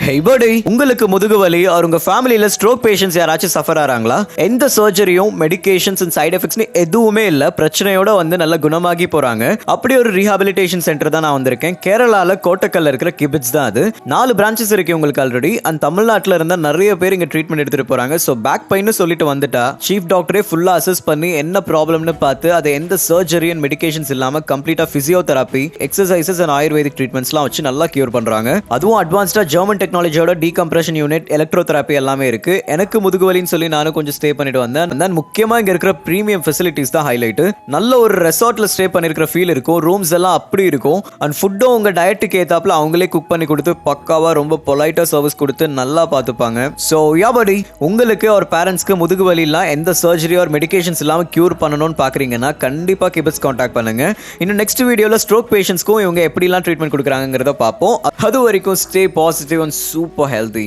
Hey buddy, உங்களுக்கு முதுகு வலி or உங்க ஃபேமிலில ஸ்ட்ரோக் பேஷண்ட்ஸ் யாராச்சும் சஃபர் ஆறாங்களா? எந்த சர்ஜரியும் மெடிகேஷன்ஸ் அண்ட் சைடு எஃபெக்ட்ஸ்னு எதுவுமே இல்ல. பிரச்சனையோட வந்து நல்லா குணமாகி போறாங்க. அப்படி ஒரு ரீஹாபிலிட்டேஷன் சென்டர் தான் நான் வந்திருக்கேன். கேரளால கோட்டக்கல்ல இருக்கிற கிபிட்ஸ் தான் அது. 4 பிரான்ச்சஸ் இருக்கு உங்களுக்கு ஆல்ரெடி. அண்ட் தமிழ்நாட்டுல இருந்தா நிறைய பேர் இங்க ட்ரீட்மெண்ட் எடுத்துட்டு போறாங்க. ஸோ பேக் பெயின்னு சொல்லிட்டு வந்துட்டா சீஃப் டாக்டரே ஃபுல்லா அசஸ் பண்ணி என்ன ப்ராப்ளம்னு பார்த்து அதை எந்த சர்ஜரி அண்ட் மெடிகேஷன்ஸ் இல்லாம கம்ப்ளீட்டா பிசியோதெரப்பி, எக்ஸசைசஸ் அண்ட் ஆயுர்வேதிக் ட்ரீட்மெண்ட்ஸ்லாம் வச்சு நல்லா கியூர் பண்றாங்க. அதுவும் அட்வான்ஸ்டா ஜெர்மன் டெக்னாலஜியோட டீகம்ப்ரஷன் யூனிட், எலக்ட்ரோதெரப்பி எல்லாமே இருக்கு. எனக்கு முதுகு வலின்னு சொல்லி நானும் கொஞ்சம் ஸ்டே பண்ணிட்டு வந்தேன். முக்கியமா இங்க இருக்கிற பிரீமியம் ஃபெசிலிட்டிஸ் தான் ஹைலைட். நல்ல ஒரு ரெசார்ட்ல ஸ்டே பண்ணிருக்கிற ஃபீல் இருக்கும். ரூம்ஸ் எல்லாம் அப்படி இருக்கும். அண்ட் ஃபுட்டும் உங்க டயட்டுக்கு ஏத்தாப்புல அவங்களே குக் பண்ணி கொடுத்து பக்காவா ரொம்ப பொலைட்டா சர்வீஸ் கொடுத்து நல்லா பார்த்துப்பாங்க. ஸோ யாபடி உங்களுக்கு ஒரு பேரண்ட்ஸ்க்கு முதுகு வலிலாம் எந்த சர்ஜரி ஒரு மெடிகேஷன்ஸ் இல்லாம கியூர் பண்ணணும்னு பாக்குறீங்கன்னா கண்டிப்பா கிபிட்ஸ் கான்டாக்ட் பண்ணுங்க. இன்னும் நெக்ஸ்ட் வீடியோல ஸ்ட்ரோக் பேஷண்ட்ஸ்க்கும் இவங்க எப்படிலாம் ட்ரீட்மெண்ட் கொடுக்குறாங்கிறத பார்ப்போம். அது வரைக்கும் stay positive and super healthy.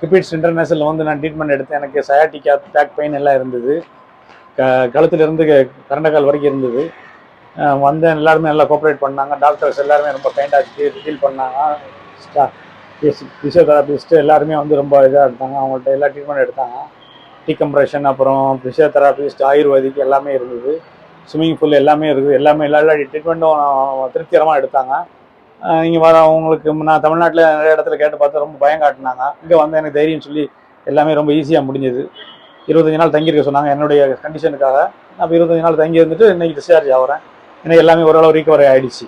கிபிட்ஸ் இன்டர்நேஷனல் வந்து நான் ட்ரீட்மெண்ட் எடுத்தேன். எனக்கு சயாட்டிக்கா, பேக் பெயின் எல்லாம் இருந்தது. கழுத்துலேருந்து கரண்டக்கால் வரைக்கும் இருந்தது. வந்தேன், எல்லாருமே நல்லா கோஆப்ரேட் பண்ணாங்க. டாக்டர்ஸ் எல்லாருமே ரொம்ப கைண்டாக டீல் பண்ணாங்க. ஃபிசியோதெரபிஸ்ட்டு எல்லாருமே வந்து ரொம்ப இதாக எடுத்தாங்க. அவங்கள்ட்ட எல்லா ட்ரீட்மெண்ட் எடுத்தாங்க. டீகம்ப்ரெஷன், அப்புறம் ஃபிசியோதெரபிஸ்ட், ஆயுர்வேதிக் எல்லாமே இருந்தது. ஸ்விம்மிங் பூல் எல்லாமே இருக்குது. எல்லா ட்ரீட்மெண்ட்டும் திருப்திகரமாக எடுத்தாங்க. இங்கே அவங்களுக்கு நான் தமிழ்நாட்டில் நிறைய இடத்துல கேட்டு பார்த்தா ரொம்ப பயம் காட்டினாங்க. இங்கே வந்து எனக்கு தைரியம் சொல்லி எல்லாமே ரொம்ப ஈஸியாக முடிஞ்சது. 25 நாள் தங்கியிருக்க சொன்னாங்க என்னுடைய கண்டிஷனுக்காக. நான் 25 நாள் தங்கி இருந்துட்டு இன்றைக்கி டிஸ்சார்ஜ் ஆகிறேன். எனக்கு எல்லாமே ஓரளவு ரிகவரி ஆகிடுச்சு.